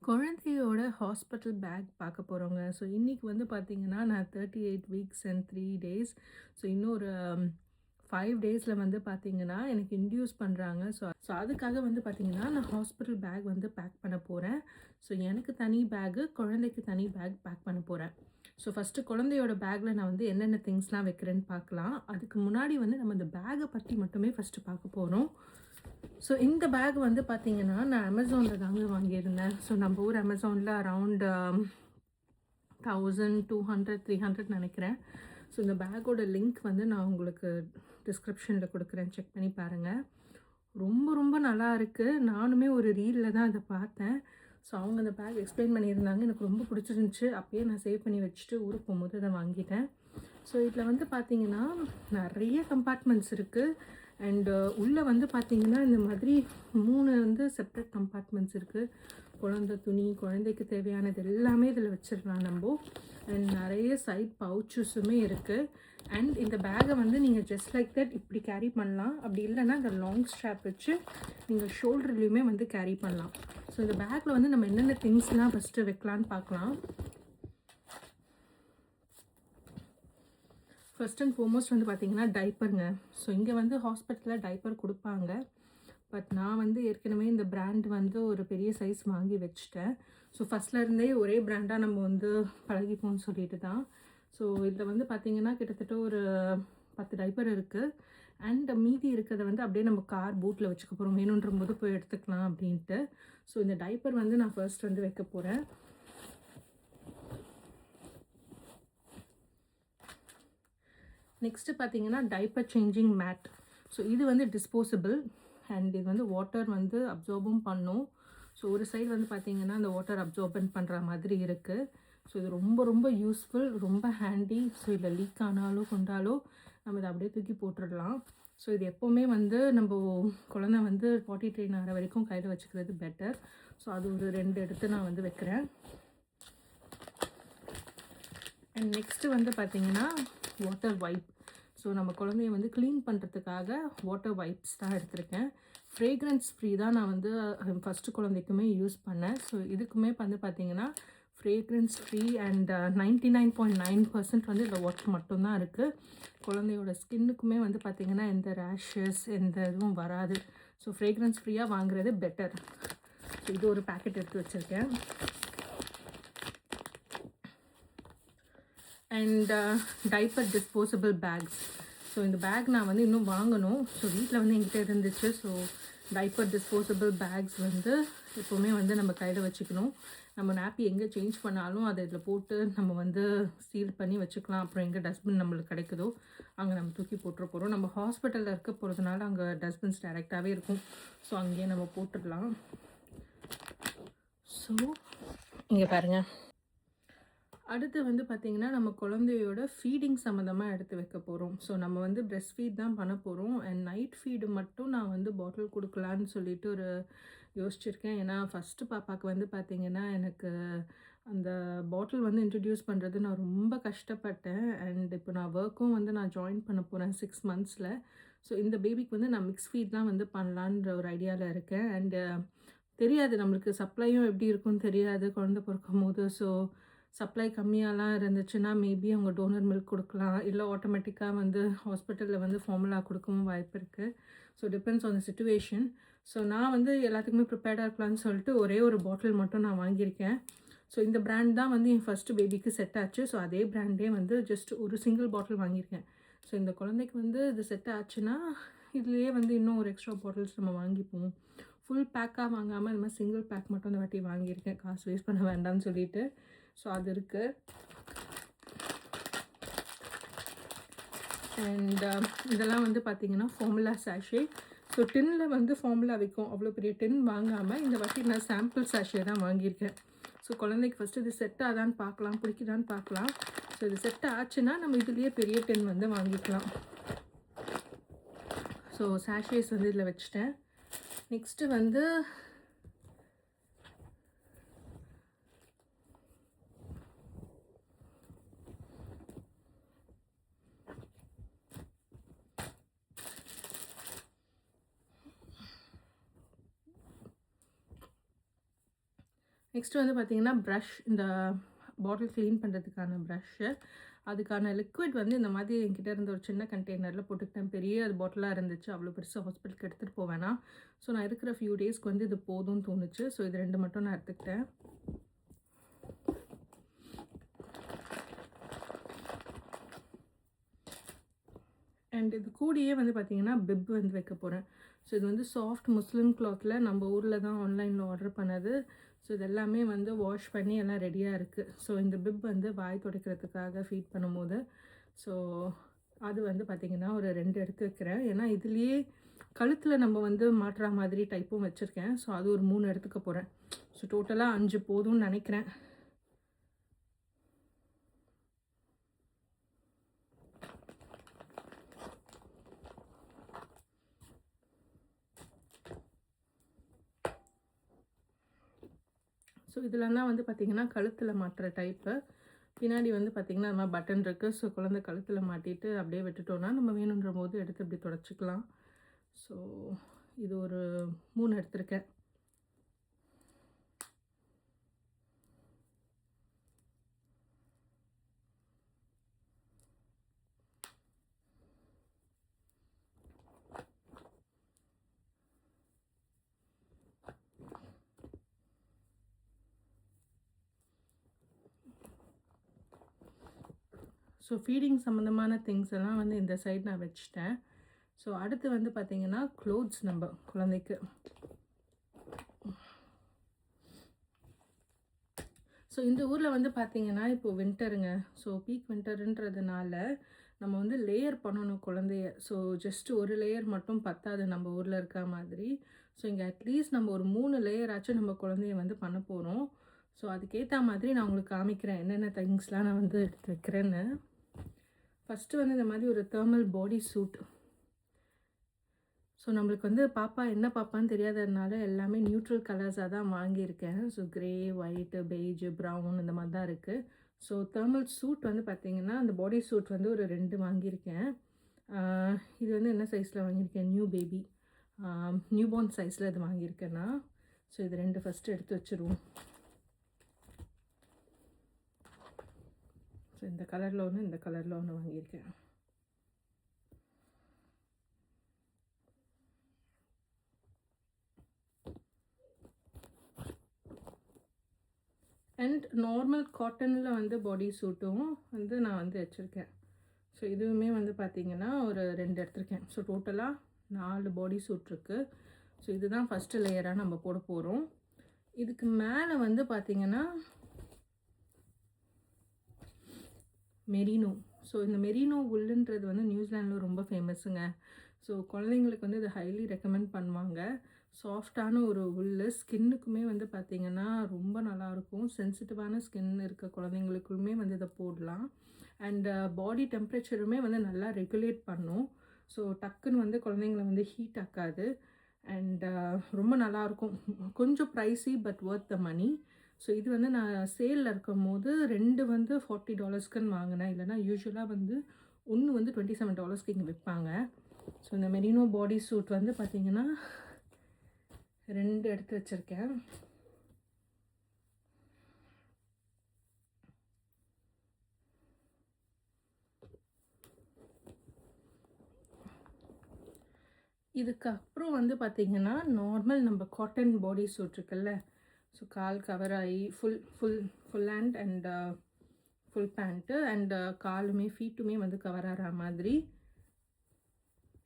குழந்தையோட hospital back பார்க்க போகிறோங்க. ஸோ இன்றைக்கி வந்து பார்த்திங்கன்னா நான் 38 வீக்ஸ் அண்ட் 3 டேஸ். ஸோ இன்னும் ஒரு 5 டேஸில் வந்து பார்த்திங்கன்னா எனக்கு இன்டியூஸ் பண்ணுறாங்க. ஸோ அதுக்காக வந்து பார்த்திங்கன்னா நான் ஹாஸ்பிட்டல் பேக் வந்து பேக் பண்ண போகிறேன். ஸோ எனக்கு தனி பேக்கு, குழந்தைக்கு தனி பேக் பேக் பண்ண போகிறேன். ஸோ ஃபஸ்ட்டு குழந்தையோட பேக்கில் நான் வந்து என்னென்ன திங்ஸ்லாம் வைக்கிறேன்னு பார்க்கலாம். அதுக்கு முன்னாடி வந்து நம்ம இந்த பேக்கை பற்றி மட்டுமே ஃபஸ்ட்டு பார்க்க போகிறோம். ஸோ இந்த பேக் வந்து பார்த்திங்கன்னா நான் அமேசானில் தாங்க வாங்கியிருந்தேன். ஸோ நம்ம ஊர் அமேசானில் அரவுண்ட் 1200 300 நினைக்கிறேன். ஸோ இந்த பேக்கோட லிங்க் வந்து நான் உங்களுக்கு டிஸ்கிரிப்ஷனில் கொடுக்குறேன், செக் பண்ணி பாருங்கள். ரொம்ப ரொம்ப நல்லா இருக்குது. நானுமே ஒரு ரீலில் தான் அதை பார்த்தேன். ஸோ அவங்க அந்த பேக் எக்ஸ்பிளைன் பண்ணியிருந்தாங்க, எனக்கு ரொம்ப பிடிச்சிருந்துச்சி. அப்பயே நான் சேவ் பண்ணி வச்சுட்டு ஊருக்கு போகும்போது அதை வாங்கிட்டேன். ஸோ இதில் வந்து பார்த்திங்கன்னா நிறைய கம்பார்ட்மெண்ட்ஸ் இருக்குது. அண்டு உள்ளே வந்து பார்த்திங்கன்னா இந்த மாதிரி 3 வந்து செப்ரேட் கம்பார்ட்மெண்ட்ஸ் இருக்குது. குழந்தை துணி, குழந்தைக்கு தேவையானது எல்லாமே இதில் வச்சிடலாம் நம்ம. அண்ட் நிறைய சைட் பவுச்சஸுமே இருக்குது. அண்ட் இந்த பேக்கை வந்து நீங்கள் ஜஸ்ட் லைக் தட் இப்படி கேரி பண்ணலாம். அப்படி இல்லைன்னா இந்த லாங் ஸ்ட்ராப் வச்சு நீங்கள் ஷோல்டர்லேயுமே வந்து கேரி பண்ணலாம். ஸோ இந்த பேக்கில் வந்து நம்ம என்னென்ன திங்ஸ்லாம் ஃபஸ்ட்டு வைக்கலான்னு பார்க்கலாம். ஃபஸ்ட் அண்ட் ஃபோர்மோஸ்ட் வந்து பார்த்திங்கன்னா டைப்பருங்க. ஸோ இங்கே வந்து ஹாஸ்பிட்டலில் டைப்பர் கொடுப்பாங்க. பட் நான் வந்து ஏற்கனவே இந்த பிராண்ட் வந்து ஒரு பெரிய சைஸ் வாங்கி வச்சுட்டேன். ஸோ ஃபஸ்ட்லேருந்தே ஒரே பிராண்டாக நம்ம வந்து பழகிப்போம்னு சொல்லிட்டு தான். ஸோ இதில் வந்து பார்த்திங்கன்னா கிட்டத்தட்ட ஒரு 10 டைப்பர் இருக்குது. அண்ட் மீதி இருக்கிறத வந்து அப்படியே நம்ம கார் பூட்டில் வச்சுக்க போகிறோம், வேணுன்ற போது போய் எடுத்துக்கலாம் அப்படின்ட்டு. ஸோ இந்த டைப்பர் வந்து நான் ஃபர்ஸ்ட் வந்து வைக்க போகிறேன். நெக்ஸ்ட்டு பார்த்திங்கன்னா டைப்பர் சேஞ்சிங் மேட். ஸோ இது வந்து டிஸ்போசபிள் அண்ட் இது வந்து வாட்டர் வந்து அப்சார்பும் பண்ணும். ஸோ ஒரு சைடு வந்து பார்த்திங்கன்னா அந்த வாட்டர் அப்சார்பன் பண்ணுற மாதிரி இருக்குது. ஸோ இது ரொம்ப ரொம்ப யூஸ்ஃபுல், ரொம்ப ஹேண்டி. ஸோ இதில் லீக் ஆனாலோ கொண்டாலோ நம்ம இதை அப்படியே தூக்கி போட்டுடலாம். ஸோ இது எப்போவுமே வந்து நம்ம குழந்தை வந்து பாட்டி ட்ரெயின் ஆகிற வரைக்கும் கையில் வச்சுக்கிறது பெட்டர். ஸோ அது ஒரு 2 எடுத்து நான் வந்து வைக்கிறேன். அண்ட் நெக்ஸ்ட்டு வந்து பார்த்திங்கன்னா வாட்டர் வைப். ஸோ நம்ம குழந்தைய வந்து க்ளீன் பண்ணுறதுக்காக வாட்டர் வைப்ஸ் தான் எடுத்திருக்கேன். ஃப்ரேக்ரன்ஸ் ஃப்ரீ தான் நான் வந்து ஃபஸ்ட்டு குழந்தைக்குமே யூஸ் பண்ணேன். ஸோ இதுக்குமே வந்து பார்த்திங்கன்னா ஃப்ரேக்ரன்ஸ் ஃப்ரீ அண்ட் 99.9% வந்து இதில் வாட்டர் மட்டும்தான் இருக்குது. குழந்தையோட ஸ்கின்னுக்குமே வந்து பார்த்திங்கன்னா எந்த ரேஷஸ் எந்த இதுவும் வராது. ஸோ ஃப்ரேக்ரன்ஸ் ஃப்ரீயாக வாங்குறது பெட்டர். ஸோ இது ஒரு பேக்கெட் எடுத்து வச்சுருக்கேன். And diaper disposable bags. So இந்த பேக் நான் வந்து இன்னும் வாங்கணும். ஸோ வீட்டில் வந்து என்கிட்ட இருந்துச்சு. ஸோ டைப்பர் டிஸ்போசபிள் பேக்ஸ் வந்து எப்போவுமே வந்து நம்ம கையில் வச்சுக்கணும். நம்ம நாப்பி எங்கே சேஞ்ச் பண்ணாலும் அதை இதில் போட்டு நம்ம வந்து சீல் பண்ணி வச்சுக்கலாம். அப்புறம் எங்கே டஸ்ட்பின் நம்மளுக்கு கிடைக்குதோ அங்கே நம்ம தூக்கி போட்டுற போகிறோம். நம்ம ஹாஸ்பிட்டலில் இருக்க போகிறதுனால அங்கே டஸ்ட்பின்ஸ் டைரெக்டாகவே இருக்கும். ஸோ அங்கேயே நம்ம போட்டுடலாம். ஸோ இங்கே பாருங்கள். அடுத்து வந்து பார்த்திங்கன்னா நம்ம குழந்தையோட ஃபீடிங் சம்மந்தமாக எடுத்து வைக்க போகிறோம். ஸோ நம்ம வந்து பிரெஸ்ட் ஃபீட் தான் பண்ண போகிறோம். அண்ட் நைட் ஃபீடு மட்டும் நான் வந்து பாட்டில் கொடுக்கலான்னு சொல்லிட்டு ஒரு யோசிச்சிருக்கேன். ஏன்னா ஃபஸ்ட்டு பாப்பாவுக்கு வந்து பார்த்திங்கன்னா எனக்கு அந்த பாட்டில் வந்து இன்ட்ரடியூஸ் பண்ணுறது நான் ரொம்ப கஷ்டப்பட்டேன். அண்ட் இப்போ நான் ஒர்க்கும் வந்து நான் ஜாயின் பண்ண போகிறேன் 6 மந்த்ஸில். ஸோ இந்த பேபிக்கு வந்து நான் மிக்ஸ் ஃபீட் தான் வந்து பண்ணலான்ற ஒரு ஐடியாவில் இருக்கேன். அண்டு தெரியாது நம்மளுக்கு சப்ளையும் எப்படி இருக்குன்னு தெரியாது குழந்தை பிறக்கும் போது. ஸோ சப்ளை கம்மியாலாம் இருந்துச்சுன்னா மேபி அவங்க டோனர் மில்க் கொடுக்கலாம், இல்லை ஆட்டோமேட்டிக்காக வந்து ஹாஸ்பிட்டலில் வந்து ஃபார்முலா கொடுக்கவும் வாய்ப்பு இருக்குது. So depends on the situation. So நான் வந்து எல்லாத்துக்குமே ப்ரிப்பேர்டாக இருக்கலாம்னு சொல்லிட்டு ஒரே ஒரு பாட்டில் மட்டும் நான் வாங்கியிருக்கேன். ஸோ இந்த பிராண்ட் தான் வந்து என் ஃபஸ்ட்டு பேபிக்கு செட் ஆச்சு. ஸோ அதே பிராண்டே வந்து ஜஸ்ட் ஒரு சிங்கிள் பாட்டில் வாங்கியிருக்கேன். ஸோ இந்த குழந்தைக்கு வந்து இது செட் ஆச்சுன்னா இதுலேயே வந்து இன்னும் ஒரு எக்ஸ்ட்ரா பாட்டில்ஸ் நம்ம வாங்கிப்போம். ஃபுல் பேக்காக வாங்காமல் இந்த மாதிரி சிங்கிள் பேக் மட்டும் இந்த வாட்டி வாங்கியிருக்கேன், காசு வேஸ்ட் பண்ண வேண்டாம்னு சொல்லிட்டு. ஸோ அது இருக்குது. அண்ட் இதெல்லாம் வந்து பார்த்திங்கன்னா ஃபார்முலா சாஷே. ஸோ டின்னில் வந்து ஃபார்முலா விற்கும், அவ்வளோ பெரிய டின் வாங்காமல் இந்த வாட்டி நான் சாம்பிள் சாஷே தான் வாங்கியிருக்கேன். ஸோ குழந்தைக்கு ஃபஸ்ட்டு இது செட் ஆதான்னு பார்க்கலாம், பிடிக்குதான்னு பார்க்கலாம். ஸோ இது செட் ஆச்சுன்னா நம்ம இதுலேயே பெரிய டின் வந்து வாங்கிக்கலாம். ஸோ சாஷேஸ் வந்து இதில் வச்சுட்டேன். நெக்ஸ்ட்டு வந்து நெக்ஸ்ட்டு வந்து பார்த்திங்கன்னா ப்ரஷ், இந்த பாட்டில் க்ளீன் பண்ணுறதுக்கான ப்ரஷ்ஷு. அதுக்கான லிக்விட் வந்து இந்த மாதிரி என்கிட்ட இருந்த ஒரு சின்ன கண்டெய்னரில் போட்டுக்கிட்டேன். பெரிய அது பாட்டிலாக இருந்துச்சு, அவ்வளோ பெருசாக ஹாஸ்பிட்டலுக்கு எடுத்துகிட்டு போவேனா. ஸோ நான் இருக்கிற ஃபியூ டேஸ்க்கு வந்து இது போதும்னு தோணுச்சு. ஸோ இது 2 மட்டும் நான் எடுத்துக்கிட்டேன். அண்ட் இது கூடயே வந்து பார்த்திங்கன்னா பிப் வந்து வைக்க போகிறேன். ஸோ இது வந்து சாஃப்ட் முஸ்லிம் கிளாத்தில் நம்ம ஊரில் தான் ஆன்லைனில் ஆர்டர் பண்ணது. ஸோ இது எல்லாமே வந்து வாஷ் பண்ணி எல்லாம் ரெடியாக இருக்குது. ஸோ இந்த பிப் வந்து வாய் துடைக்கிறதுக்காக ஃபீட் பண்ணும்போது, ஸோ அது வந்து பார்த்திங்கன்னா ஒரு 2 எடுத்து வைக்கிறேன். ஏன்னா இதுலேயே கழுத்தில் நம்ம வந்து மாட்டுற மாதிரி டைப்பும் வச்சுருக்கேன். ஸோ அது ஒரு 3 எடுத்துக்க போகிறேன். ஸோ டோட்டலாக 5 போதும்னு நினைக்கிறேன். ஸோ இதெல்லாம் வந்து பார்த்திங்கன்னா கழுத்தில் மாட்டுற டைப்பு. பின்னாடி வந்து பார்த்திங்கன்னா அது மாதிரி பட்டன் இருக்குது. ஸோ குழந்தை கழுத்தில் மாட்டிட்டு அப்படியே விட்டுட்டோன்னா நம்ம வேணுன்ற போது எடுத்து இப்படி துடைச்சிக்கலாம். ஸோ இது ஒரு 3 எடுத்திருக்கேன். ஸோ ஃபீடிங் சம்மந்தமான திங்ஸ் எல்லாம் வந்து இந்த சைட் நான் வச்சுட்டேன். ஸோ அடுத்து வந்து பார்த்திங்கன்னா க்ளோத்ஸ் நம்ம குழந்தைக்கு. ஸோ இந்த ஊரில் வந்து பார்த்திங்கன்னா இப்போது வின்டருங்க. ஸோ பீக் வின்டருன்றதுனால நம்ம வந்து லேயர் பண்ணணும் குழந்தைய. ஸோ ஜஸ்ட் ஒரு லேயர் மட்டும் பத்தாது நம்ம ஊரில் இருக்க மாதிரி. ஸோ இங்கே அட்லீஸ்ட் நம்ம ஒரு 3 லேயர் ஆச்சும் நம்ம குழந்தைய வந்து பண்ண போகிறோம். ஸோ அதுக்கேற்ற மாதிரி நான் உங்களுக்கு காமிக்கிறேன் என்னென்ன திங்ஸ்லாம் நான் வந்து எடுத்து வைக்கிறேன்னு. ஃபஸ்ட்டு வந்து இந்த மாதிரி ஒரு தெர்மல் பாடி சூட். ஸோ நம்மளுக்கு வந்து பாப்பா என்ன பாப்பான்னு தெரியாததுனால எல்லாமே நியூட்ரல் கலர்ஸாக தான் வாங்கியிருக்கேன். ஸோ க்ரே, ஒயிட்டு, பெய்ஜு, ப்ரௌன் இந்த மாதிரி தான் இருக்குது. ஸோ தெர்மல் சூட் வந்து பார்த்திங்கன்னா அந்த பாடி சூட் வந்து ஒரு 2 வாங்கியிருக்கேன். இது வந்து என்ன சைஸில் வாங்கியிருக்கேன், நியூ பேபி நியூ பார்ன் சைஸில் இது வாங்கியிருக்கேன்னா. ஸோ இது 2 ஃபஸ்ட்டு எடுத்து வச்சுருவோம். ஸோ இந்த கலரில் ஒன்று, இந்த கலரில் ஒன்று வாங்கியிருக்கேன். அண்ட் நார்மல் காட்டனில் வந்து பாடி சூட்டும் வந்து நான் வந்து வச்சுருக்கேன். ஸோ இதுவுமே வந்து பார்த்திங்கன்னா ஒரு 2 எடுத்திருக்கேன். ஸோ டோட்டலாக 4 பாடி சூட் இருக்குது. ஸோ இதுதான் ஃபஸ்ட்டு லேயராக நம்ம போட போகிறோம். இதுக்கு மேலே வந்து பார்த்திங்கன்னா மெரினோ. ஸோ இந்த மெரினோ உல்லுன்றது வந்து நியூசிலாண்டில் ரொம்ப ஃபேமஸுங்க. ஸோ குழந்தைங்களுக்கு வந்து இது ஹைலி ரெக்கமெண்ட் பண்ணுவாங்க. சாஃப்டான ஒரு உல்லு, ஸ்கின்னுக்குமே வந்து பார்த்திங்கன்னா ரொம்ப நல்லாயிருக்கும். சென்சிட்டிவான ஸ்கின் இருக்க குழந்தைங்களுக்குமே வந்து இதை போடலாம். அண்டு பாடி டெம்ப்ரேச்சருமே வந்து நல்லா ரெகுலேட் பண்ணும். ஸோ டக்குன்னு வந்து குழந்தைங்கள வந்து ஹீட் ஆக்காது. அண்ட் ரொம்ப நல்லாயிருக்கும். கொஞ்சம் pricey but worth the money. So இது வந்து நான் சேலில் இருக்கும்போது 2 வந்து $40க்குன்னு வாங்கினேன். இல்லைனா யூஸ்வலாக வந்து ஒன்று வந்து $27க்கு இங்கே விற்பாங்க. ஸோ இந்த மெரினோ பாடி சூட் வந்து பார்த்திங்கன்னா 2 எடுத்து வச்சுருக்கேன். இதுக்கப்புறம் வந்து பார்த்திங்கன்னா நார்மல் நம்ம காட்டன் பாடி சூட் இருக்குல்ல. ஸோ கால் கவர் ஆகி full hand and full pant and காலுமே ஃபீட்டுமே வந்து கவர் ஆகிற மாதிரி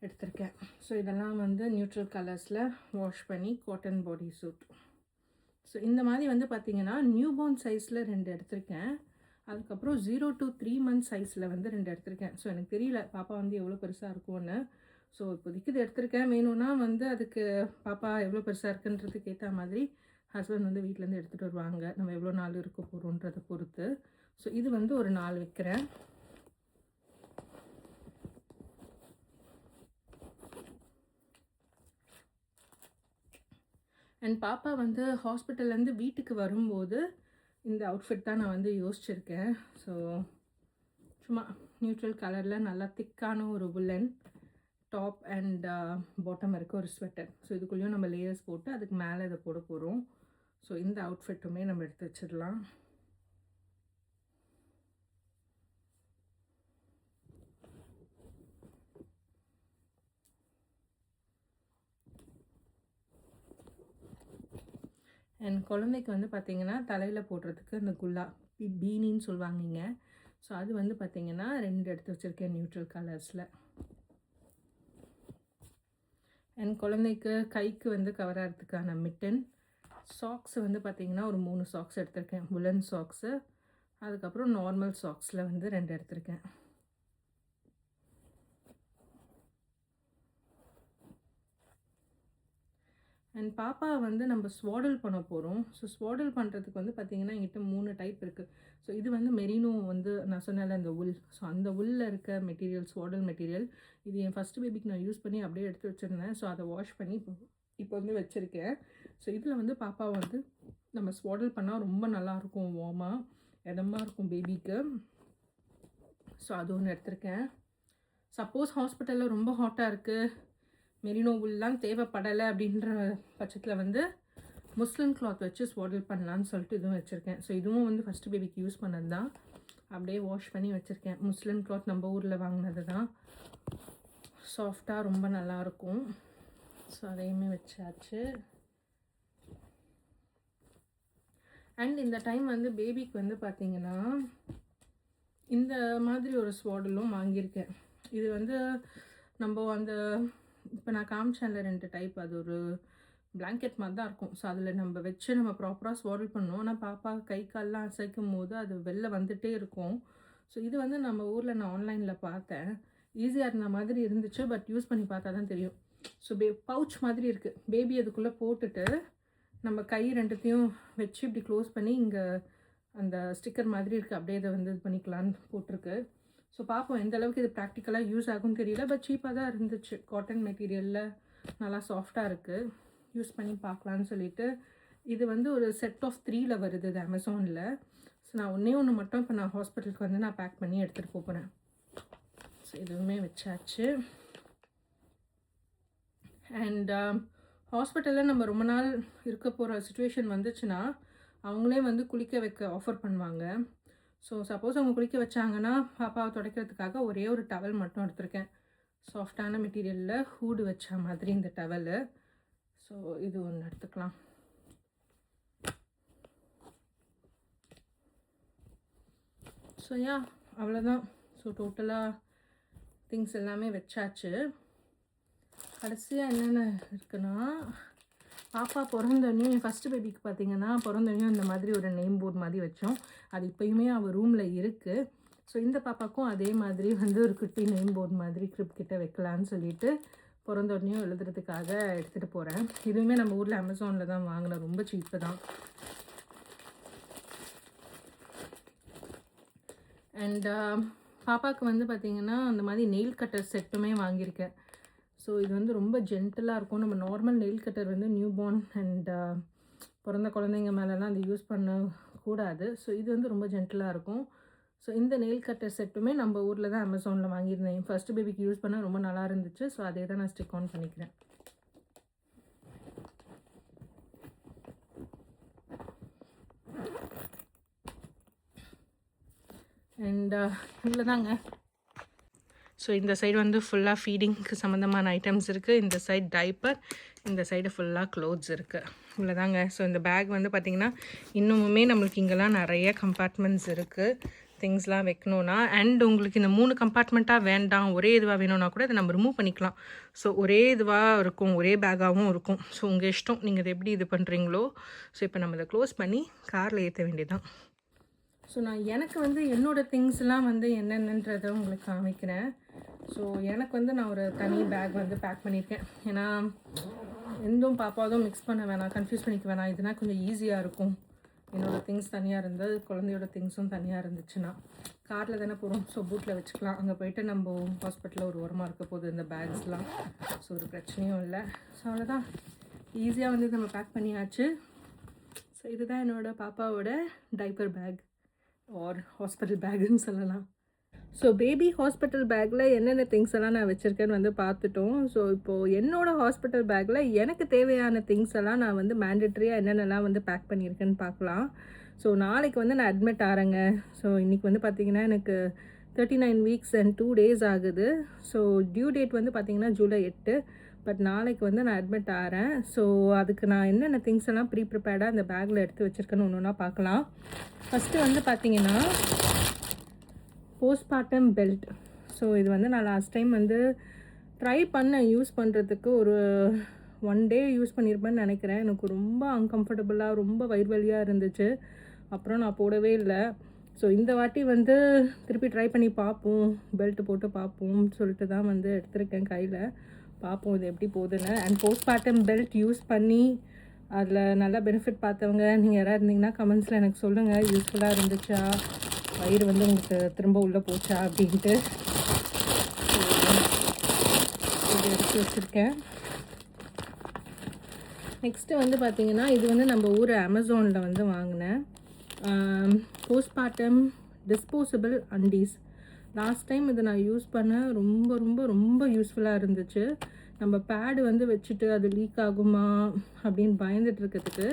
எடுத்திருக்கேன். ஸோ இதெல்லாம் வந்து நியூட்ரல் கலர்ஸில் வாஷ் பண்ணி காட்டன் பாடி சூட். ஸோ இந்த மாதிரி வந்து பார்த்திங்கன்னா நியூ பார்ன் சைஸில் 2 எடுத்திருக்கேன். அதுக்கப்புறம் 0 to 3 months சைஸில் வந்து 2 எடுத்திருக்கேன். ஸோ எனக்கு தெரியல பாப்பா வந்து எவ்வளோ பெருசாக இருக்கும்னு. ஸோ இப்போதைக்கு இது எடுத்திருக்கேன். வேணும்னா வந்து அதுக்கு பாப்பா எவ்வளோ பெருசாக இருக்குன்றதுக்கு ஏற்ற மாதிரி ஹஸ்பண்ட் வந்து வீட்டிலேருந்து எடுத்துகிட்டு வருவாங்க, நம்ம எவ்வளோ நாள் இருக்க போகிறோன்றதை பொறுத்து. ஸோ இது வந்து ஒரு 4 வைக்கிறேன். அண்ட் பாப்பா வந்து ஹாஸ்பிட்டல்லேருந்து வீட்டுக்கு வரும்போது இந்த அவுட்ஃபிட் தான் நான் வந்து யோசிச்சுருக்கேன். ஸோ சும்மா நியூட்ரல் கலரில் நல்லா திக்கான ஒரு உல்லன் டாப் அண்ட் பாட்டம் இருக்க ஒரு ஸ்வெட்டர். ஸோ இதுக்குள்ளேயும் நம்ம லேயர்ஸ் போட்டு அதுக்கு மேலே இதை போட போகிறோம். ஸோ இந்த அவுட்ஃபிட்டுமே நம்ம எடுத்து வச்சிடலாம். அண்ட் குழந்தைக்கு வந்து பார்த்திங்கன்னா தலையில் போடுறதுக்கு இந்த குல்லா பீனின்னு சொல்லுவாங்க இங்கே. ஸோ அது வந்து பார்த்திங்கன்னா 2 எடுத்து வச்சுருக்கேன் நியூட்ரல் கலர்ஸில். அண்ட் குழந்தைக்கு கைக்கு வந்து கவர் ஆகிறதுக்கான மிட்டன். சாக்ஸ் வந்து பார்த்திங்கன்னா ஒரு 3 சாக்ஸ் எடுத்திருக்கேன், உலன் சாக்ஸு. அதுக்கப்புறம் நார்மல் சாக்ஸில் வந்து 2 எடுத்திருக்கேன். அண்ட் பாப்பா வந்து நம்ம ஸ்வாடல் பண்ண போகிறோம். ஸோ ஸ்வாடல் பண்ணுறதுக்கு வந்து பார்த்திங்கன்னா என்கிட்ட 3 டைப் இருக்குது. ஸோ இது வந்து மெரினோ வந்து நான் சொன்னால அந்த உல். ஸோ அந்த உல்லில் இருக்க மெட்டீரியல் ஸ்வாடல் மெட்டீரியல். இது என் ஃபஸ்ட்டு பேபிக்கு நான் யூஸ் பண்ணி அப்படியே எடுத்து வச்சுருந்தேன். ஸோ அதை வாஷ் பண்ணி இப்போ வந்து வச்சுருக்கேன். ஸோ இதில் வந்து பாப்பா வந்து நம்ம ஸ்வாடல் பண்ணால் ரொம்ப நல்லாயிருக்கும், வார்மாக இதமாக இருக்கும் பேபிக்கு. ஸோ அது ஒன்று எடுத்திருக்கேன். சப்போஸ் ஹாஸ்பிட்டலில் ரொம்ப ஹாட்டாக இருக்குது, மெரினோ உல்லாம் தேவைப்படலை அப்படின்ற பட்சத்தில் வந்து முஸ்லிம் கிளாத் வச்சு ஸ்வாடல் பண்ணலான்னு சொல்லிட்டு இதுவும் வச்சுருக்கேன். ஸோ இதுவும் வந்து ஃபஸ்ட்டு பேபிக்கு யூஸ் பண்ணது தான், அப்படியே வாஷ் பண்ணி வச்சுருக்கேன். முஸ்லிம் கிளாத் நம்ம ஊரில் வாங்கினது தான், சாஃப்டாக ரொம்ப நல்லாயிருக்கும். ஸோ அதையுமே வச்சாச்சு. அண்ட் இந்த டைம் வந்து பேபிக்கு வந்து பார்த்திங்கன்னா இந்த மாதிரி ஒரு ஸ்வாடலும் வாங்கியிருக்கேன். இது வந்து நம்ம அந்த இப்போ நான் காமிச்சேன்ல 2 டைப், அது ஒரு பிளாங்கெட் மாதிரி தான் இருக்கும். ஸோ அதில் நம்ம வச்சு நம்ம ப்ராப்பராக ஸ்வாடல் பண்ணோம். ஆனால் பாப்பா கை கால்லாம் அசைக்கும் போது அது வெளில வந்துகிட்டே இருக்கும். ஸோ இது வந்து நம்ம ஊரில் நான் ஆன்லைனில் பார்த்தேன், ஈஸியாக இருந்த மாதிரி இருந்துச்சு. பட் யூஸ் பண்ணி பார்த்தா தான் தெரியும். ஸோ பவுச் மாதிரி இருக்குது, பேபி அதுக்குள்ளே போட்டுட்டு நம்ம கை 2த்தையும் வச்சு இப்படி க்ளோஸ் பண்ணி இங்கே அந்த ஸ்டிக்கர் மாதிரி இருக்குது, அப்படியே இதை வந்து இது பண்ணிக்கலான்னு போட்டிருக்கு. ஸோ பார்ப்போம் எந்த அளவுக்கு இது ப்ராக்டிக்கலாக யூஸ் ஆகும்னு தெரியல. பட் சீப்பாக தான் இருந்துச்சு, காட்டன் மெட்டீரியலில் நல்லா சாஃப்டாக இருக்குது, யூஸ் பண்ணி பார்க்கலான்னு சொல்லிட்டு. இது வந்து ஒரு செட் ஆஃப் 3ல் வருது இது அமேசானில். ஸோ நான் ஒன்று மட்டும் இப்போ நான் ஹாஸ்பிட்டலுக்கு வந்து நான் பேக் பண்ணி எடுத்துகிட்டு போகிறேன். ஸோ இதுவுமே வச்சாச்சு. அண்ட் ஹாஸ்பிட்டலில் நம்ம ரொம்ப நாள் இருக்க போகிற சுச்சுவேஷன் வந்துச்சுன்னா அவங்களே வந்து குளிக்க வைக்க ஆஃபர் பண்ணுவாங்க. ஸோ சப்போஸ் அவங்க குளிக்க வச்சாங்கன்னா பாப்பாவை துடைக்கிறதுக்காக ஒரே ஒரு டவல் மட்டும் எடுத்திருக்கேன், சாஃப்டான மெட்டீரியலில் ஹூடு வச்ச மாதிரி இந்த டவலு. ஸோ இது ஒன்று எடுத்துக்கலாம். ஸோ அவ்வளோதான். ஸோ டோட்டலாக திங்ஸ் எல்லாமே வச்சாச்சு. கடைசியாக என்னென்ன இருக்குன்னா, பாப்பா பிறந்தோடனே என் ஃபஸ்ட்டு பேபிக்கு பார்த்திங்கன்னா பிறந்தோடனே இந்த மாதிரி ஒரு நேம் போர்டு மாதிரி வச்சோம். அது இப்போயுமே அவள் ரூமில் இருக்குது. ஸோ இந்த பாப்பாக்கும் அதே மாதிரி வந்து ஒரு குட்டி நேம் போர்டு மாதிரி கிரிப் கிட்ட வைக்கலான்னு சொல்லிட்டு பிறந்தோடனே எழுதுறதுக்காக எடுத்துகிட்டு போகிறேன். இதுவுமே நம்ம ஊரில் அமேசானில் தான் வாங்கினேன், ரொம்ப சீப்பு தான். அண்ட் பாப்பாவுக்கு வந்து பார்த்திங்கன்னா அந்த மாதிரி நெயில் கட்டர் செட்டுமே வாங்கியிருக்கேன். ஸோ இது வந்து ரொம்ப ஜென்டலாக இருக்கும். நம்ம நார்மல் நெயில் கட்டர் வந்து நியூ பார்ன் அண்ட் பிறந்த குழந்தைங்க மேலெலாம் அது யூஸ் பண்ணக்கூடாது. ஸோ இது வந்து ரொம்ப ஜென்டலாக இருக்கும். ஸோ இந்த நெயில் கட்டர் செட்டுமே நம்ம ஊரில் தான் அமேசானில் வாங்கியிருந்தேன். என் ஃபஸ்ட்டு பேபிக்கு யூஸ் பண்ண ரொம்ப நல்லா இருந்துச்சு. ஸோ அதே தான் நான் ஸ்டிக் ஆன் பண்ணிக்கிறேன். அண்ட் இவ்வளோதாங்க. ஸோ இந்த சைடு வந்து ஃபுல்லாக ஃபீடிங்க்கு சம்மந்தமான ஐட்டம்ஸ் இருக்குது, இந்த சைடு டைப்பர், இந்த சைடு ஃபுல்லாக க்ளோத்ஸ் இருக்குது. இவ்வளோதாங்க. ஸோ இந்த பேக் வந்து பார்த்திங்கன்னா இன்னுமுமே நம்மளுக்கு இங்கெல்லாம் நிறைய கம்பார்ட்மெண்ட்ஸ் இருக்குது திங்ஸ்லாம் வைக்கணுன்னா. அண்ட் உங்களுக்கு இந்த 3 கம்பார்ட்மெண்ட்டாக வேண்டாம், ஒரே இதுவாக வேணும்னா கூட இதை நம்ம ரிமூவ் பண்ணிக்கலாம். ஸோ ஒரே இதுவாக இருக்கும், ஒரே பேக்காகவும் இருக்கும். ஸோ உங்கள் இஷ்டம், நீங்கள் இதை எப்படி இது பண்ணுறீங்களோ. ஸோ இப்போ நம்ம இதை க்ளோஸ் பண்ணி காரில் ஏற்ற வேண்டியதான். ஸோ நான் எனக்கு வந்து என்னோடய திங்ஸ்லாம் வந்து என்னென்னன்றதை உங்களுக்கு காமிக்கிறேன். ஸோ எனக்கு வந்து நான் ஒரு தனி பேக் வந்து பேக் பண்ணியிருக்கேன். ஏன்னா எந்தும் பாப்பாவதும் மிக்ஸ் பண்ண வேணாம், கன்ஃபியூஸ் பண்ணிக்க வேணாம். இதுனா கொஞ்சம் ஈஸியாக இருக்கும். என்னோடய திங்ஸ் தனியாக இருந்தது, குழந்தையோட திங்ஸும் தனியாக இருந்துச்சுன்னா. காரில் தானே போகிறோம், ஸோ பூட்டில் வச்சுக்கலாம். அங்கே போய்ட்டு நம்ம ஹாஸ்பிட்டலில் ஒரு ஓரமாக இருக்க போகுது இந்த பேக்ஸ்லாம். ஸோ ஒரு பிரச்சனையும் இல்லை. ஸோ அவ்வளோதான், ஈஸியாக வந்து நம்ம பேக் பண்ணியாச்சு. ஸோ இதுதான் என்னோடய பாப்பாவோட டைப்பர் பேக் ஆர் ஹாஸ்பிட்டல் பேக்குன்னு சொல்லலாம். ஸோ பேபி ஹாஸ்பிட்டல் பேக்கில் என்னென்ன திங்ஸ் எல்லாம் நான் வச்சுருக்கேன்னு வந்து பார்த்துட்டோம். ஸோ இப்போது என்னோடய ஹாஸ்பிட்டல் பேக்கில் எனக்கு தேவையான திங்ஸ் எல்லாம் நான் வந்து மேண்டட்ரியாக என்னென்னலாம் வந்து பேக் பண்ணியிருக்கேன்னு பார்க்கலாம். ஸோ நாளைக்கு வந்து நான் அட்மிட் ஆகிறேங்க. ஸோ இன்றைக்கி வந்து பார்த்திங்கன்னா எனக்கு 39 வீக்ஸ் அண்ட் 2 டேஸ் ஆகுது. ஸோ டியூ டேட் வந்து பார்த்திங்கன்னா ஜூலை 8. பட் நாளைக்கு வந்து நான் அட்மிட் ஆகிறேன். ஸோ அதுக்கு நான் என்னென்ன திங்ஸ் எல்லாம் ப்ரிப்பேர்டாக அந்த பேக்கில் எடுத்து வச்சுருக்கேன்னு ஒன்று ஒன்றா பார்க்கலாம். ஃபஸ்ட்டு வந்து பார்த்திங்கன்னா போஸ்ட்மார்ட்டம் பெல்ட். ஸோ இது வந்து நான் லாஸ்ட் டைம் வந்து ட்ரை பண்ணேன் யூஸ் பண்ணுறதுக்கு. ஒரு 1 டே யூஸ் பண்ணியிருப்பேன்னு நினைக்கிறேன். எனக்கு ரொம்ப அன்கம்ஃபர்டபுளாக ரொம்ப வயிறு வலியாக இருந்துச்சு. அப்புறம் நான் போடவே இல்லை. ஸோ இந்த வாட்டி வந்து திருப்பி ட்ரை பண்ணி பார்ப்போம், பெல்ட்டு போட்டு பார்ப்போம்னு சொல்லிட்டு தான் வந்து எடுத்திருக்கேன் கையில். பார்ப்போம் இது எப்படி போகுதுன்னு. அண்ட் போஸ்ட்மார்ட்டம் பெல்ட் யூஸ் பண்ணி அதில் நல்லா பெனிஃபிட் பார்த்தவங்க நீங்கள் யாராவது இருந்தீங்கன்னா கமெண்ட்ஸில் எனக்கு சொல்லுங்கள், யூஸ்ஃபுல்லாக இருந்துச்சா, வயிறு வந்து உங்களுக்கு திரும்ப உள்ளே போச்சா அப்படின்ட்டு. இது எடுத்து வச்சுருக்கேன். நெக்ஸ்ட்டு வந்து பார்த்திங்கன்னா இது வந்து நம்ம ஊர் அமேசானில் வந்து வாங்கினேன் போஸ்ட்மார்ட்டம் டிஸ்போசபிள் அண்டீஸ். லாஸ்ட் டைம் இதை நான் யூஸ் பண்ண ரொம்ப ரொம்ப ரொம்ப யூஸ்ஃபுல்லாக இருந்துச்சு. நம்ம பேடு வந்து வச்சுட்டு அது லீக் ஆகுமா அப்படின்னு பயந்துட்டு இருக்கிறதுக்கு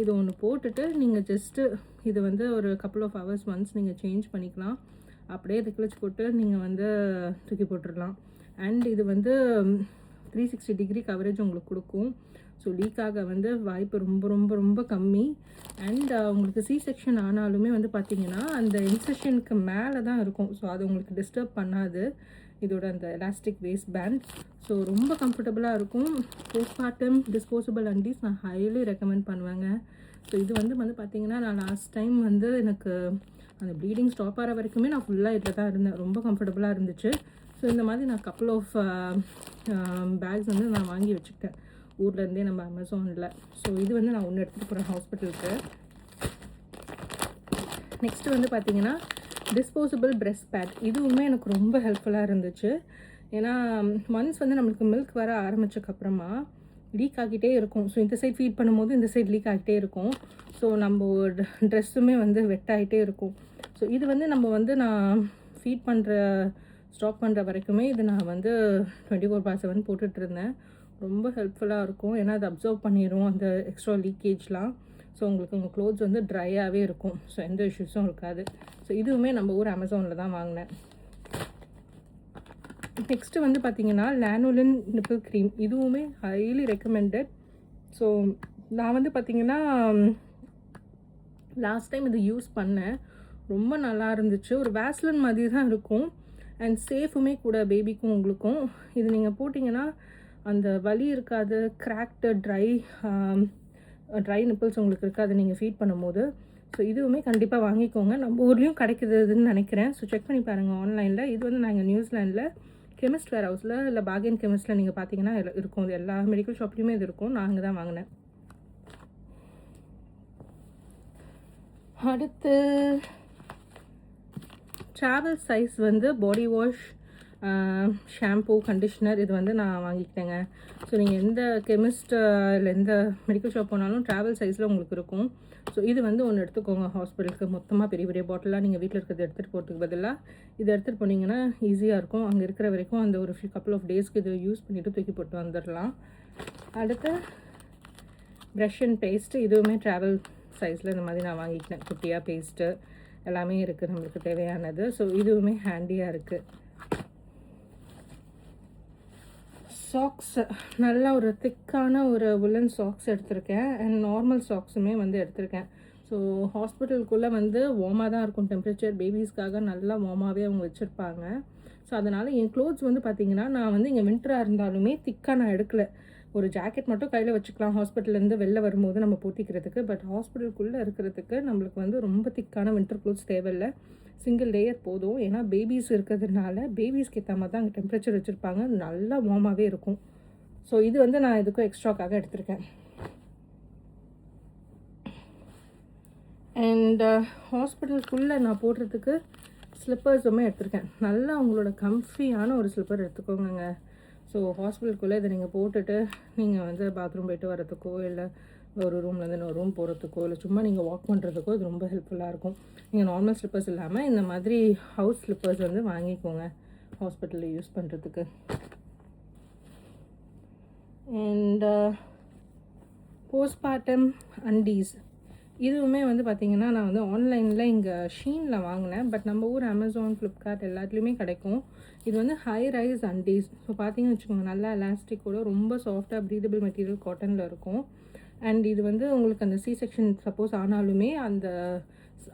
இது ஒன்று போட்டுட்டு நீங்கள் ஜஸ்ட்டு இது வந்து ஒரு கப்புள் ஆஃப் ஹவர்ஸ் ஒன்ஸ் நீங்கள் சேஞ்ச் பண்ணிக்கலாம். அப்படியே இதை கிழிச்சு போட்டு நீங்கள் வந்து தூக்கி போட்டுடலாம். அண்ட் இது வந்து 360 டிகிரி கவரேஜ் உங்களுக்கு கொடுக்கும். ஸோ லீக் ஆக வந்து வாய்ப்பு ரொம்ப ரொம்ப ரொம்ப கம்மி. அண்ட் உங்களுக்கு சி செக்ஷன் ஆனாலுமே வந்து பார்த்திங்கன்னா அந்த இன்செஷனுக்கு மேலே தான் இருக்கும். ஸோ அது உங்களுக்கு டிஸ்டர்ப் பண்ணாது இதோட அந்த எலாஸ்டிக் வேஸ்ட் பேண்ட். ஸோ ரொம்ப கம்ஃபர்டபுளாக இருக்கும். போஸ்ட்மார்ட்டம் டிஸ்போசபிள் அண்டீஸ் நான் ஹைலி ரெக்கமெண்ட் பண்ணுவேங்க. ஸோ இது வந்து பார்த்திங்கன்னா நான் லாஸ்ட் டைம் வந்து எனக்கு அந்த ப்ளீடிங் ஸ்டாப் ஆகிற வரைக்குமே நான் ஃபுல்லாக இதில் தான் இருந்தேன். ரொம்ப கம்ஃபர்டபுளாக இருந்துச்சு. ஸோ இந்த மாதிரி நான் கப்புள் ஆஃப் பேக்ஸ் வந்து நான் வாங்கி வச்சுக்கிட்டேன் ஊர்லேருந்தே நம்ம அமேசானில். ஸோ இது வந்து நான் ஒன்று எடுத்துகிட்டு போகிறேன் ஹாஸ்பிட்டலுக்கு. நெக்ஸ்ட்டு வந்து பார்த்திங்கன்னா டிஸ்போசபிள் பிரெஸ்ட் பேட். இதுவுமே எனக்கு ரொம்ப ஹெல்ப்ஃபுல்லாக இருந்துச்சு. ஏன்னா ஒன்ஸ் வந்து நம்மளுக்கு மில்க் வர ஆரம்பித்ததுக்கப்புறமா லீக் ஆகிட்டே இருக்கும். ஸோ இந்த சைட் ஃபீட் பண்ணும்போது இந்த சைட் லீக் ஆகிட்டே இருக்கும். ஸோ நம்ம ட்ரெஸ்ஸுமே வந்து வெட்டாகிட்டே இருக்கும். ஸோ இது வந்து நம்ம வந்து நான் ஃபீட் பண்ணுற ஸ்டாப் பண்ணுற வரைக்குமே இது நான் வந்து 24/7 போட்டுட்ருந்தேன். ரொம்ப ஹெல்ப்ஃபுல்லாக இருக்கும். ஏன்னா அது அப்சர்வ் பண்ணிடும் அந்த எக்ஸ்ட்ரா லீக்கேஜ்லாம். ஸோ உங்களுக்கு உங்கள் க்ளோத்ஸ் வந்து ட்ரையாகவே இருக்கும். ஸோ எந்த இஷ்யூஸும் இருக்காது. ஸோ இதுவுமே நம்ம ஊர் அமேசானில் தான் வாங்கினேன். நெக்ஸ்ட்டு வந்து பார்த்திங்கன்னா லானுலின் நிப்பிள் க்ரீம். இதுவுமே ஹைலி ரெக்கமெண்டட். ஸோ நான் வந்து பார்த்திங்கன்னா லாஸ்ட் டைம் இது யூஸ் பண்ணேன். ரொம்ப நல்லா இருந்துச்சு. ஒரு வேஸ்லின் மாதிரி தான் இருக்கும். அண்ட் சேஃபுமே கூட பேபிக்கும் உங்களுக்கும். இது நீங்கள் போட்டிங்கன்னா அந்த வலி இருக்காது. கிராக்டு ட்ரை நிப்பிள்ஸ் உங்களுக்கு இருக்காது நீங்கள் ஃபீட் பண்ணும்போது. ஸோ இதுவுமே கண்டிப்பாக வாங்கிக்கோங்க. நம்ம ஊர்லேயும் கிடைக்குதுன்னு நினைக்கிறேன். ஸோ செக் பண்ணி பாருங்கள் ஆன்லைனில். இது வந்து நாங்கள் நியூசிலாண்டில் கெமிஸ்ட் வேர் ஹவுஸில் இல்லை பார்கென் கெமிஸ்ட்டில் நீங்கள் பார்த்தீங்கன்னா இருக்கும். இது எல்லா மெடிக்கல் ஷாப்லேயுமே இது இருக்கும். நான் அங்கே தான் வாங்கினேன். அடுத்து ட்ராவல் சைஸ் வந்து பாடி வாஷ், ஷாம்பூ, கண்டிஷ்னர் இது வந்து நான் வாங்கிக்கிட்டேங்க. ஸோ நீங்கள் எந்த கெமிஸ்ட் இல்லை எந்த மெடிக்கல் ஷாப் போனாலும் ட்ராவல் சைஸில் உங்களுக்கு இருக்கும். ஸோ இது வந்து ஒன்று எடுத்துக்கோங்க ஹாஸ்பிட்டலுக்கு. மொத்தமாக பெரிய பெரிய பாட்டிலாக நீங்கள் வீட்டில் இருக்கிறது எடுத்துகிட்டு போகிறதுக்கு பதிலாக இது எடுத்துகிட்டு போனீங்கன்னா ஈஸியாக இருக்கும். அங்கே இருக்கிற வரைக்கும் அந்த ஒரு கப்புள் ஆஃப் டேஸ்க்கு இது யூஸ் பண்ணிவிட்டு தூக்கி போட்டு வந்துடலாம். அடுத்து ப்ரஷ் அண்ட் பேஸ்ட்டு. இதுவுமே ட்ராவல் சைஸில் இந்த மாதிரி நான் வாங்கிக்கிட்டேன். குட்டியாக பேஸ்ட்டு எல்லாமே இருக்குது நம்மளுக்கு தேவையானது. ஸோ இதுவுமே ஹேண்டியாக இருக்குது. சாக்ஸ் நல்லா ஒரு திக்கான ஒரு உல்லன் சாக்ஸ் எடுத்திருக்கேன். அண்ட் நார்மல் சாக்ஸுமே வந்து எடுத்திருக்கேன். ஸோ ஹாஸ்பிட்டலுக்குள்ளே வந்து வார்மாக தான் இருக்கும் டெம்பரேச்சர். பேபிஸ்க்காக நல்லா வார்மாகவே அவங்க வச்சுருப்பாங்க. ஸோ அதனால் என் க்ளோத்ஸ் வந்து பார்த்திங்கன்னா நான் வந்து இங்கே வின்டராக இருந்தாலுமே திக்காக நான் எடுக்கலை. ஒரு ஜாக்கெட் மட்டும் கையில் வச்சுக்கலாம் ஹாஸ்பிட்டல்லேருந்து வெளில வரும்போது நம்ம போட்டிக்கிறதுக்கு. பட் ஹாஸ்பிட்டலுக்குள்ளே இருக்கிறதுக்கு நம்மளுக்கு வந்து ரொம்ப திக்கான வின்டர் க்ளோத்ஸ் தேவையில்லை. சிங்கிள் லேயர் போதும். ஏன்னா பேபிஸ் இருக்கிறதுனால பேபிஸ்க்கு ஏற்ற மாதிரி தான் அங்கே டெம்பரேச்சர் வச்சுருப்பாங்க. நல்லா வார்மாகவே இருக்கும். ஸோ இது வந்து நான் இதுக்கும் எக்ஸ்ட்ராக்காக எடுத்திருக்கேன். அண்ட் ஹாஸ்பிட்டலுக்குள்ளே நான் போடுறதுக்கு ஸ்லிப்பர்ஸுமே எடுத்திருக்கேன். நல்லா உங்களோட கம்ஃபியான ஒரு ஸ்லிப்பர் எடுத்துக்கோங்க. ஸோ ஹாஸ்பிட்டலுக்குள்ளே இதை நீங்கள் போட்டுட்டு நீங்கள் வந்து பாத்ரூம் போய்ட்டு வரதுக்கோ இல்லை ஒரு ரூம்லேருந்து இன்னொரு ரூம் போகிறதுக்கோ இல்லை சும்மா நீங்கள் வாக் பண்ணுறதுக்கோ இது ரொம்ப ஹெல்ப்ஃபுல்லாக இருக்கும். நீங்கள் நார்மல் ஸ்லிப்பர்ஸ் இல்லாமல் இந்த மாதிரி ஹவுஸ் ஸ்லிப்பர்ஸ் வந்து வாங்கிக்கோங்க ஹாஸ்பிட்டலில் யூஸ் பண்ணுறதுக்கு. அண்ட் போஸ்ட்மார்ட்டம் அண்டீஸ் இதுவுமே வந்து பார்த்திங்கன்னா நான் வந்து ஆன்லைனில் இங்கே ஷீனில் வாங்கினேன். பட் நம்ம ஊர் அமேசான், ஃப்ளிப்கார்ட் எல்லாத்துலேயுமே கிடைக்கும். இது வந்து ஹை ரைஸ் அண்டீஸ். ஸோ பார்த்தீங்கன்னு வச்சுக்கோங்க, நல்லா எலாஸ்டிக்கோட ரொம்ப சாஃப்டாக ப்ரீதபிள் மெட்டீரியல் காட்டனில் இருக்கும். அண்ட் இது வந்து உங்களுக்கு அந்த சி செக்ஷன் சப்போஸ் ஆனாலுமே அந்த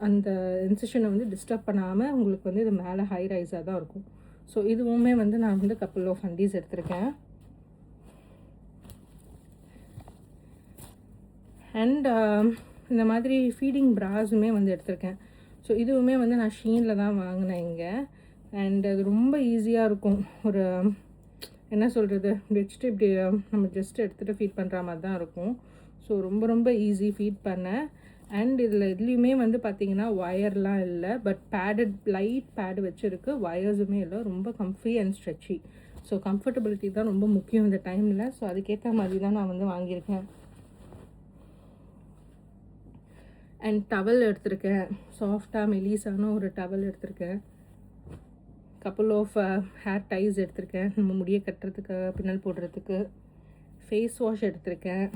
அந்த இன்சிஷனை வந்து டிஸ்டர்ப் பண்ணாமல் உங்களுக்கு வந்து இது மேலே ஹை ரைஸாக தான் இருக்கும். ஸோ இதுவுமே வந்து நான் வந்து கப்புள் ஆஃப் அண்டீஸ் எடுத்திருக்கேன். அண்ட் இந்த மாதிரி ஃபீடிங் ப்ராஸுமே வந்து எடுத்திருக்கேன். ஸோ இதுவுமே வந்து நான் ஷீனில் தான் வாங்கினேன் இங்கே. அண்ட் அது ரொம்ப ஈஸியாக இருக்கும். ஒரு என்ன சொல்கிறது, வச்சுட்டு இப்படி நம்ம ஜஸ்ட் எடுத்துகிட்டு ஃபீட் பண்ணுற மாதிரி தான் இருக்கும். ஸோ ரொம்ப ரொம்ப ஈஸி ஃபீட் பண்ணேன். அண்ட் இதில் எதுலேயுமே வந்து பார்த்திங்கன்னா ஒயர்லாம் இல்லை, பட் பேடட் லைட் பேடு வச்சுருக்கு, ஒயர்ஸுமே இல்லை. ரொம்ப comfy and stretchy. So comfortability தான் ரொம்ப முக்கியம் இந்த டைமில். ஸோ அதுக்கேற்ற மாதிரி தான் நான் வந்து வாங்கியிருக்கேன். அண்ட் டவல் எடுத்திருக்கேன், சாஃப்டாக மெலிசான ஒரு டவல் எடுத்திருக்கேன். கப்புள் ஆஃப் ஹேர் டைஸ் எடுத்திருக்கேன், நம்ம முடியை கட்டுறதுக்கு, பின்னல் போடுறதுக்கு. ஃபேஸ் வாஷ் எடுத்திருக்கேன்.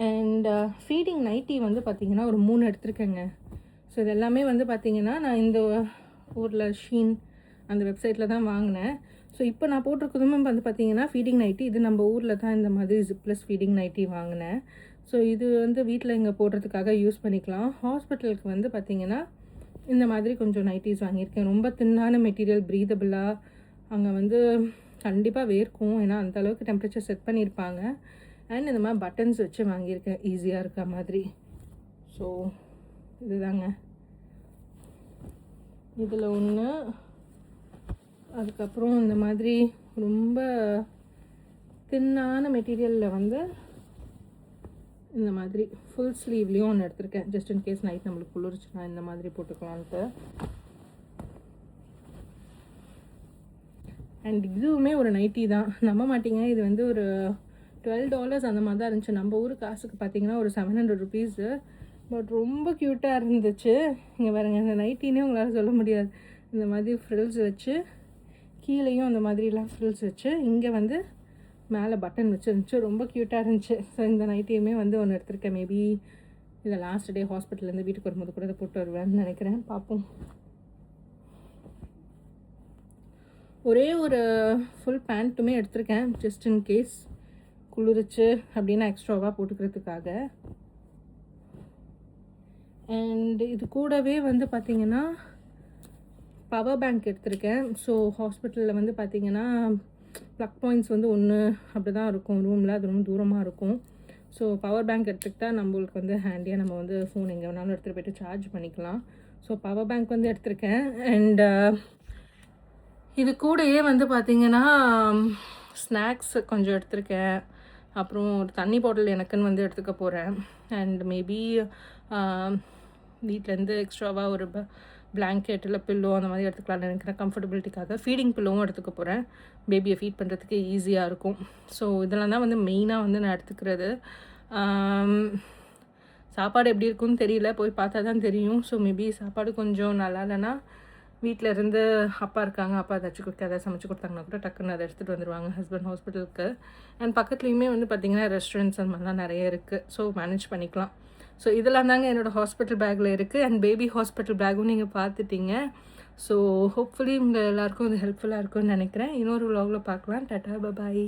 அண்ட் ஃபீடிங் நைட்டி வந்து பார்த்திங்கன்னா ஒரு 3 எடுத்திருக்கேங்க. ஸோ இது எல்லாமே வந்து பார்த்திங்கன்னா நான் இந்த ஊரில் ஷீன் அந்த வெப்சைட்டில் தான் வாங்கினேன். ஸோ இப்போ நான் போட்டிருக்கிறதுமே வந்து பார்த்திங்கன்னா ஃபீடிங் நைட்டி. இது நம்ம ஊரில் தான் இந்த மாதிரி ஜிப்லெஸ் ஃபீடிங் நைட்டி வாங்கினேன். ஸோ இது வந்து வீட்டில் இங்கே போடுறதுக்காக யூஸ் பண்ணிக்கலாம். ஹாஸ்பிட்டலுக்கு வந்து பார்த்திங்கன்னா இந்த மாதிரி கொஞ்சம் நைட்டிஸ் வாங்கியிருக்கேன். ரொம்ப தின்னான மெட்டீரியல், ப்ரீதபிளாக. அங்கே வந்து கண்டிப்பாக வேர்க்கும், ஏன்னா அந்தளவுக்கு டெம்பரேச்சர் செட் பண்ணியிருப்பாங்க. அண்ட் இந்த மாதிரி பட்டன்ஸ் வச்சு வாங்கியிருக்கேன், ஈஸியாக இருக்க மாதிரி. ஸோ இதுதாங்க இதில் ஒன்று. அதுக்கப்புறம் இந்த மாதிரி ரொம்ப தின்னான மெட்டீரியலில் வந்து இந்த மாதிரி ஃபுல் ஸ்லீவ்லேயும் ஒன்று எடுத்திருக்கேன், ஜஸ்ட் இன் கேஸ் நைட் நம்மளுக்கு குளிர்ச்சுன்னா இந்த மாதிரி போட்டுக்கலான்ட்டு. அண்ட் இதுவுமே ஒரு நைட்டி தான், நம்ப மாட்டிங்க. இது வந்து ஒரு $12 அந்த மாதிரி தான் இருந்துச்சு. நம்ம ஊர் காசுக்கு பார்த்திங்கன்னா ஒரு 700 ருபீஸு. பட் ரொம்ப க்யூட்டாக இருந்துச்சு. இங்கே பாருங்க, இந்த நைட்டினே உங்களால் சொல்ல முடியாது. இந்த மாதிரி ஃப்ரில்ஸ் வச்சு, கீழேயும் அந்த மாதிரிலாம் ஃப்ரில்ஸ் வச்சு, இங்கே வந்து மேலே பட்டன் வச்சுருந்துச்சு. ரொம்ப க்யூட்டாக இருந்துச்சு. ஸோ இந்த நைட்டியுமே வந்து ஒன்று எடுத்திருக்கேன். மேபி இதை லாஸ்ட் டே ஹாஸ்பிட்டல்லேருந்து வீட்டுக்கு வரும்போது கூட இதை போட்டு வருவேன்னு நினைக்கிறேன், பார்ப்போம். ஒரே ஒரு ஃபுல் பேண்ட்டுமே எடுத்திருக்கேன், ஜஸ்ட் இன் கேஸ் குளிர்ச்சு அப்படின்னா எக்ஸ்ட்ராவாக போட்டுக்கிறதுக்காக. அண்ட் இது கூடவே வந்து பார்த்திங்கன்னா பவர் பேங்க் எடுத்திருக்கேன். ஸோ ஹாஸ்பிட்டலில் வந்து பார்த்திங்கன்னா ப்ளக் பாயிண்ட்ஸ் வந்து ஒன்று அப்படி தான் இருக்கும் ரூமில், அது ரொம்ப தூரமாக இருக்கும். ஸோ பவர் பேங்க் எடுத்துக்கிட்டால் நம்மளுக்கு வந்து ஹேண்டியாக நம்ம வந்து ஃபோன் எங்கே வேணாலும் எடுத்துகிட்டு போய்ட்டு சார்ஜ் பண்ணிக்கலாம். ஸோ பவர் பேங்க் வந்து எடுத்திருக்கேன். அண்ட் இது கூடயே வந்து பார்த்திங்கன்னா ஸ்நாக்ஸ் கொஞ்சம் எடுத்திருக்கேன். அப்புறம் ஒரு தண்ணி பாட்டில் எனக்குன்னு வந்து எடுத்துக்க போகிறேன். அண்ட் மேபி வீட்டிலேருந்து எக்ஸ்ட்ராவாக ஒரு பிளாங்கெட் இல்லை பில்லோ அந்த மாதிரி எடுத்துக்கலாம்னு நினைக்கிறேன், கம்ஃபர்டபிலிட்டிக்காக. ஃபீடிங் பில்லோவும் எடுத்துக்க போகிறேன், பேபியை ஃபீட் பண்ணுறதுக்கு ஈஸியாக இருக்கும். ஸோ இதெல்லாம் தான் வந்து மெயினாக வந்து நான் எடுத்துக்கிறது. சாப்பாடு எப்படி இருக்குன்னு தெரியல, போய் பார்த்தா தான் தெரியும். ஸோ மேபி சாப்பாடு கொஞ்சம் நல்லா இல்லைன்னா வீட்டில் இருந்து அப்பா இருக்காங்க, அப்பா ஏதாச்சும் எதாவது சமைச்சு கொடுத்தாங்கன்னா கூட டக்குன்னு அதை எடுத்துகிட்டு வந்துடுவாங்க ஹஸ்பண்ட் ஹாஸ்பிட்டலுக்கு. அண்ட் பக்கத்துலேயுமே வந்து பார்த்திங்கன்னா ரெஸ்டாரண்ட்ஸ் அந்த மாதிரிலாம் நிறைய இருக்குது. ஸோ மேனேஜ் பண்ணிக்கலாம். ஸோ இதெல்லாம் தாங்க என்னோடய ஹாஸ்பிட்டல் பேக்கில் இருக்குது. அண்ட் பேபி ஹாஸ்பிட்டல் பேக்கும் நீங்கள் பார்த்துட்டீங்க. ஸோ ஹோப்ஃபுல்லி உங்கள் எல்லாேருக்கும் இது ஹெல்ப்ஃபுல்லாக இருக்கும்னு நினைக்கிறேன். இன்னொரு vlogல பார்க்கலாம். டாட்டா, பாய்.